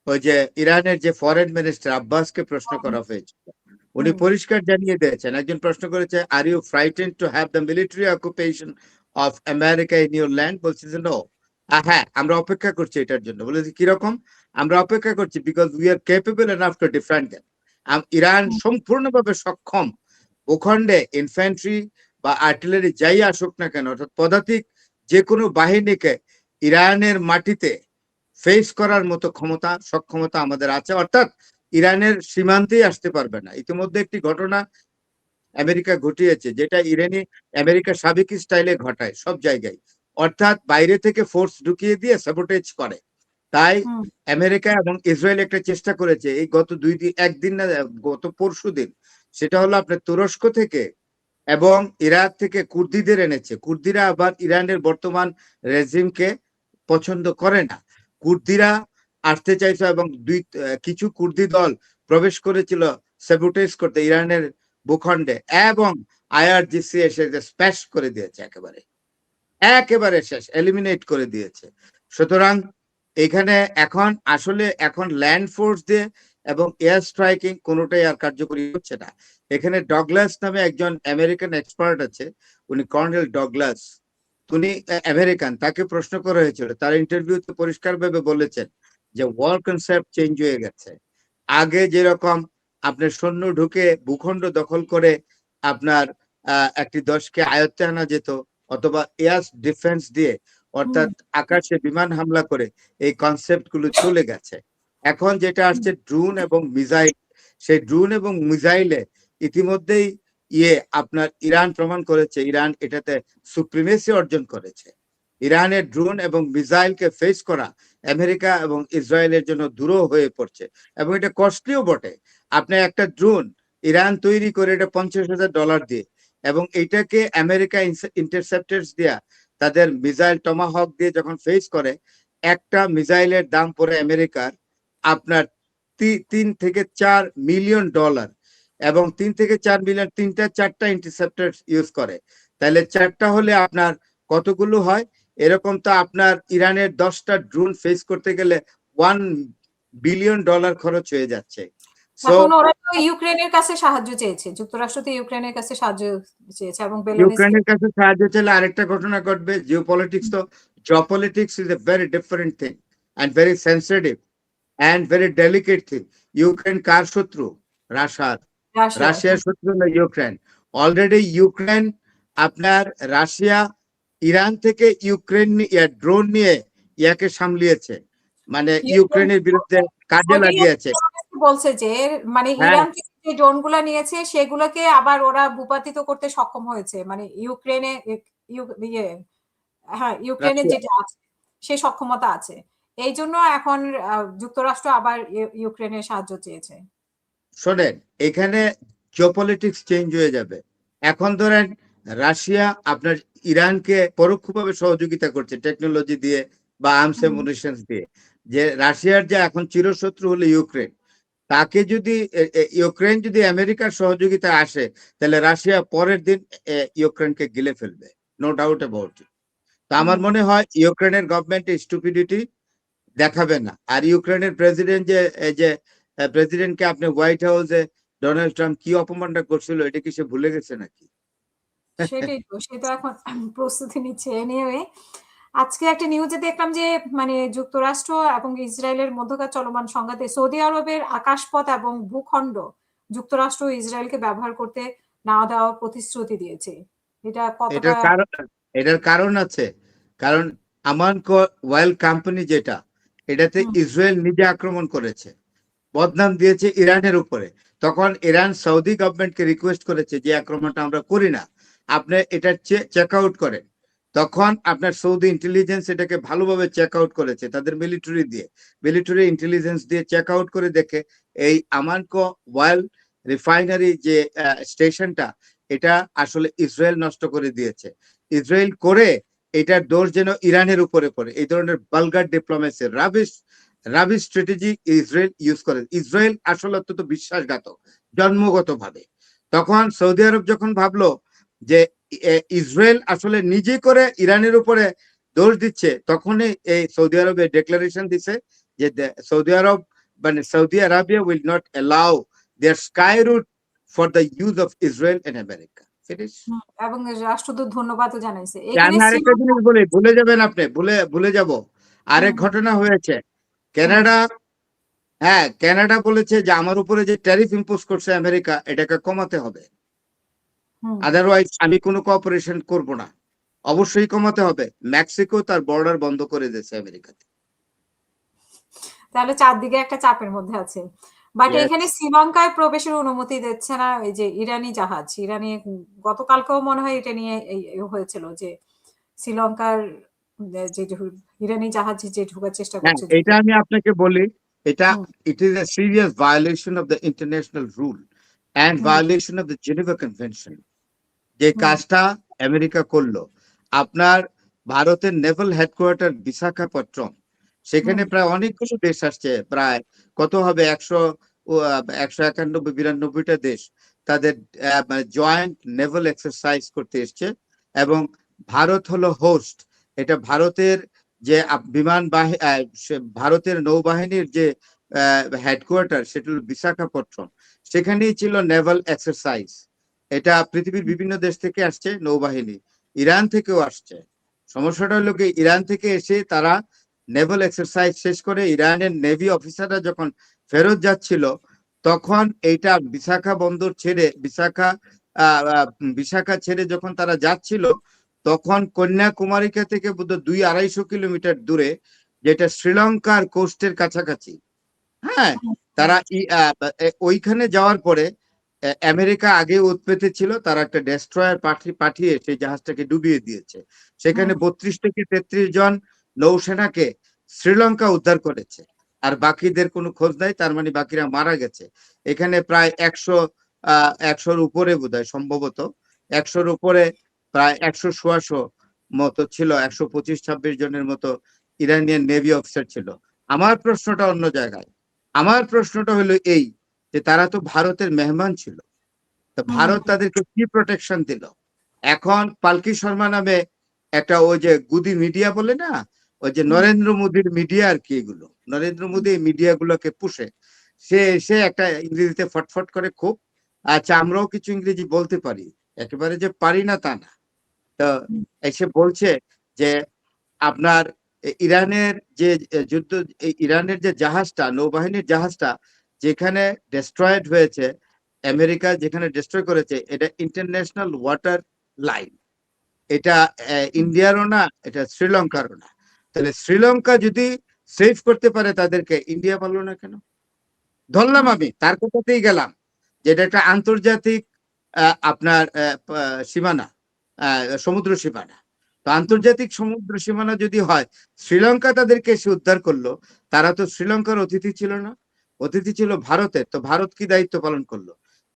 ওই যে ইরানের যে ফরেন মিনিস্টার আব্বাসকে প্রশ্ন করা হয়েছিল, উনি পরিষ্কার জানিয়ে দিয়েছেন, একজন প্রশ্ন করেছে are you frighten to have the military occupation of America in your land, বলছে যে নো, হ্যাঁ আমরা অপেক্ষা করছি এটার জন্য। বলেছে কিরকম? আমরা অপেক্ষা করছি because we are capable enough to defend them. Iran সম্পূর্ণভাবে সক্ষম ভূখণ্ডে ইনফ্যান্ট্রি বা আর্টিলারি যাই আসুক না কেন, অর্থাৎ পদাতিক যে কোনো বাহিনীকে ইরানের মাটিতে ফেস করার মতো ক্ষমতা সক্ষমতা আমাদের আছে, অর্থাৎ ইরানের সীমান্তেই আসতে পারবে না। ইতিমধ্যে একটি ঘটনা আমেরিকা ঘটিয়েছে যেটা ইরানি আমেরিকা সাবেক স্টাইলে ঘটায় সব জায়গায়, অর্থাৎ বাইরে থেকে ফোর্স ঢুকিয়ে দিয়ে সাবোটেজ করে। তাই আমেরিকা এবং ইসরায়েল একটা চেষ্টা করেছে এই গত একদিন না, গত পরশু দিন, সেটা হলো আপনার তুরস্ক থেকে এবং ইরাক থেকে কুর্দিদের এনেছে। কুর্দিরা আবার ইরানের বর্তমান রেজিমকে পছন্দ করে না। কুর্দিরা আসতে চাইছে এবং কিছু কুর্দি দল প্রবেশ করেছিল স্যাবোটেজ করতে ইরানের ভূখণ্ডে, এবং আইআরজিসি এসে স্প্যাশ করে দিয়েছে, একেবারে শেষ, এলিমিনেট করে দিয়েছে। সুতরাং এখানে এখন ল্যান্ড ফোর্স দিয়ে এবং এয়ার স্ট্রাইকিং কোনোটাই আর কার্যকরী হচ্ছে না। এখানে ডগলাস নামে একজন আমেরিকান এক্সপার্ট আছে, উনি কর্নেল ডগলাস, উনি আমেরিকান, তাকে প্রশ্ন করা হয়েছিল, তার ইন্টারভিউতে পরিষ্কারভাবে বলেছেন যে ওয়ার কনসেপ্ট চেঞ্জ হয়ে গেছে। আগে যেরকম আপনার সৈন্য ঢুকে ভূখণ্ড দখল করে আপনার একটি দেশকে আয়ত্তে আনা যেত, অথবা এয়ার ডিফেন্স দিয়ে অর্থাৎ আকাশে বিমান হামলা করে, এই কনসেপ্ট গুলো চলে গেছে। এখন যেটা আসছে ড্রোন এবং মিসাইল, সেই ড্রোন এবং মিসাইলে ইতিমধ্যেই আপনার ইরান প্রমাণ করেছে ইরান এটাতে সুপ্রিমেসি অর্জন করেছে। ইরানের ড্রোন এবং মিসাইলকে ফেস করা আমেরিকা এবং ইসরায়েলের জন্য দূরও হয়ে পড়ছে, এবং এটা কস্টলিও বটে। আপনি একটা ড্রোন ইরান তৈরি করে এটা $50,000 দিয়ে, এবং এটাকে আমেরিকা ইন্টারসেপ্টার্স দিয়া তাদের মিসাইল টমাহক দিয়ে যখন ফেস করে, একটা মিসাইলের দাম পড়ে আমেরিকার আপনার $3 থেকে $4 মিলিয়ন, এবং 3 থেকে 4 মিলিয়ন, 3টা 4টা ইন্টারসেপ্টর ইউজ করে। তাহলে 4টা হলে আপনার কতগুলো হয়? এরকম তো আপনার ইরানের 10টা ড্রোন ফেস করতে গেলে $1 বিলিয়ন খরচ হয়ে যাচ্ছে। এখন ওরা তো ইউক্রেনের কাছে সাহায্য চেয়েছে, যুক্তরাষ্ট্র তো ইউক্রেনের কাছে সাহায্য চেয়েছে, এবং ইউক্রেনের কাছে সাহায্য চাইলে আরেকটা ঘটনা ঘটবে। জিওপলিটিক্স তো, geopolitics is a very different thing and very sensitive and very delicate thing. Ukraine কার শত্রু? রাশিয়ার শত্রু হলো ইউক্রেন। অলরেডি ইউক্রেন আপনার রাশিয়া ইরান থেকে ইউক্রেন ড্রোন নিয়ে ইয়াকে সামলিয়েছে, মানে ইউক্রেনের বিরুদ্ধে কাজে লাগিয়েছে। বলছে যে মানে ইরান থেকে যে ড্রোন গুলা নিয়েছে সেগুলোকে আবার ওরা ভূপাতিত করতে সক্ষম হয়েছে, মানে ইউক্রেনে ইউক্রেনের যেটা আছে সেই সক্ষমতা আছে। এই জন্য এখন যুক্তরাষ্ট্র আবার ইউক্রেনের সাহায্য চেয়েছে। শোনেন, এখানে জিওপলিটিক্স চেঞ্জ হয়ে যাবে। এখন ধরেন রাশিয়া আপনার ইরানকে পরোক্ষভাবে সহযোগিতা করছে টেকনোলজি দিয়ে বা আর্মস অ্যামুনিশনস দিয়ে। যে রাশিয়ার যে এখন চিরশত্রু হলো ইউক্রেন, তাকে যদি ইউক্রেন যদি আমেরিকার সহযোগিতা আসে, তাহলে রাশিয়া পরের দিন ইউক্রেনকে গিলে ফেলবে, নো ডাউট অ্যাবাউট ইট। তো আমার মনে হয় ইউক্রেনের গভর্নমেন্ট স্টুপিডিটি দেখাবে না। আর ইউক্রেনের প্রেসিডেন্ট যে প্রেসিডেন্টকে আপনি হোয়াইট হাউসে ডোনাল্ড ট্রাম্প কি অপমানটা করছিল, এটা কি সে ভুলে গেছে নাকি? সেটাই তো, সেটা এখন প্রস্তুতি নিচ্ছে। এনিওয়ে, আজকে একটা নিউজে দেখলাম যে মানে যুক্তরাষ্ট্র এবং ইসরায়েলের মধ্যকার চলমান সংঘাতে সৌদি আরবের আকাশপথ এবং ভূখণ্ড যুক্তরাষ্ট্র ইসরায়েলকে ব্যবহার করতে না দেওয়ার প্রতিশ্রুতি দিয়েছে। এটা কতটা? এটার কারণ আছে, কারণ আমানকো ওয়েল কোম্পানি যেটা, এটাতে ইসরায়েল নিজে আক্রমণ করেছে, বদনাম দিয়েছে ইরানের উপরে। তখন ইরান সৌদি গভর্নমেন্টকে রিকোয়েস্ট করেছে যে আক্রমণটা আমরা করি না, আপনি এটা চেক আউট করেন। তখন আপনার সৌদি ইন্টেলিজেন্স এটাকে ভালোভাবে চেক আউট করেছে তাদের মিলিটারি ইন্টেলিজেন্স দিয়ে চেক আউট করে দেখে এই আমানকো ওয়েল রিফাইনারি যে স্টেশনটা, এটা আসলে ইসরায়েল নষ্ট করে দিয়েছে। ইসরায়েল করে এটার দোষ যেন ইরানের উপরে পড়ে। এই ধরনের vulgar diplomacy, rubbish strategy Israel use করে। ইসরায়েল আসলে অত্যন্ত বিশ্বাসঘাতক জন্মগতভাবে। তখন সৌদি আরব যখন ভাবলো যে ইসরায়েল আসলে নিজে করে ইরানের উপরে দোষ দিচ্ছে, তখনই এই সৌদি আরবে ডিক্লারেশন দিছে যে Saudi Arab but Saudi Arabia will not allow their sky route for the use of Israel and America. Finish. এবং রাষ্ট্রদূত ধন্যবাদও জানাইছে আমি এখানে আরেকটা জিনিস বলি, ভুলে যাবেন আপনি, ভুলে যাব। আরেক ঘটনা হয়েছে, কানাডা, হ্যাঁ কানাডা বলেছে যে আমার উপরে যে ট্যারিফ ইম্পোজ করছে আমেরিকা, এটাকে কমাতে হবে, আদারওয়াইজ আমি কোনো কোঅপারেশন করব না। অবশ্যই কমাতে হবে। মেক্সিকো তার বর্ডার বন্ধ করে দিয়েছে আমেরিকাতে। তাহলে চারদিকে একটা চাপের মধ্যে আছে। But Yes. এখানে শ্রীলঙ্কায় প্রবেশের অনুমতি দিচ্ছে না এই যে ইরানি জাহাজ। ইরানি গতকালকেও মনে হয় এটা নিয়ে হয়েছিল যে শ্রীলঙ্কার যে ইরানি জাহাজ যে ঢোকার চেষ্টা হ্যাঁ, করছে। এটা আমি আপনাকে বলি, এটা it is a serious violation of the international rule and violation of the Geneva Convention. যে কাজটা আমেরিকা করলো, আপনার ভারতের নেভাল হেডকোয়ার্টার বিশাখাপত্তনম, সেখানে প্রায় অনেকগুলো দেশ আসছে, প্রায় কত হবে 191-92টা দেশ তাদের জয়েন্ট নেভাল এক্সারসাইজ করতে এসছে, এবং ভারত হলো হোস্ট। এটা ভারতের যে বিমান ভারতের নৌবাহিনীর যে হেডকোয়ার্টার, সেটা হলো বিশাখাপত্তনম, সেখানেই ছিল নেভাল এক্সারসাইজ। এটা পৃথিবীর বিভিন্ন দেশ থেকে আসছে নৌবাহিনী, ইরান থেকেও আসছে। সমস্যাটা হলো কি, ইরান থেকে এসে তারা নেভাল এক্সারসাইজ শেষ করে ইরানের নেভি অফিসাররা যখন ফেরত যাচ্ছিল, তখন এইটা বিশাখা বন্দর ছেড়ে বিশাখা ছেড়ে যখন তারা যাচ্ছিল, তখন কন্যাকুমারিকা থেকে বোধহয় 200-250 কিলোমিটার দূরে, যেটা শ্রীলঙ্কার কোস্টের কাছাকাছি, হ্যাঁ, তারা ওইখানে যাওয়ার পরে আমেরিকা আগে উৎপেতে ছিল, তারা একটা ডেস্ট্রয়ার পাঠিয়ে সেই জাহাজটাকে ডুবিয়ে দিয়েছে। সেখানে 32 থেকে 33 জন নৌসেনাকে শ্রীলঙ্কা উদ্ধার করেছে, আর বাকিদের কোনো খোঁজ নাই, তার মানে বাকিরা মারা গেছে। এখানে প্রায় 100-100-র উপরে বোধহয়, সম্ভবত 100-র উপরে, প্রায় 100-150 মতো ছিল, 125-26 জনের মতো ইরানিয়ান নেভি অফিসার ছিল। আমার প্রশ্নটা অন্য জায়গায়। আমার প্রশ্নটা হলো এই, যে তারা তো ভারতের মেহমান ছিল, তো ভারত তাদেরকে কি প্রোটেকশন দিল? এখন পালকি শর্মা নামে একটা, ওই যে গুদি মিডিয়া বলে না, ওই যে নরেন্দ্র মোদীর মিডিয়া আর কি, এগুলো নরেন্দ্র মোদী এই মিডিয়া গুলোকে পুষে, সে একটা ইংরেজিতে ফটফট করে খুব। আচ্ছা, আমরাও কিছু ইংরেজি বলতে পারি, একেবারে যে পারি না তা না। তো এসে বলছে যে আপনার ইরানের যে যুদ্ধ, ইরানের যে জাহাজটা, নৌবাহিনীর জাহাজটা যেখানে ডেস্ট্রয়েড হয়েছে, আমেরিকা যেখানে ডেস্ট্রয় করেছে, এটা ইন্টারন্যাশনাল ওয়াটার লাইন, এটা ইন্ডিয়ারও না, এটা শ্রীলঙ্কারও না। তাহলে শ্রীলঙ্কা যদি সেভ করতে পারে তাদেরকে, ইন্ডিয়া পারলো না কেন? ধরলাম, আমি তার কথাতেই গেলাম, যেটা একটা আন্তর্জাতিক আপনার সীমানা, সমুদ্র সীমানা। তো আন্তর্জাতিক সমুদ্র সীমানা যদি হয়, শ্রীলঙ্কা তাদেরকে এসে উদ্ধার করলো, তারা তো শ্রীলঙ্কার অতিথি ছিল না, অতিথি ছিল ভারতের। তো ভারত কি দায়িত্ব পালন করলো?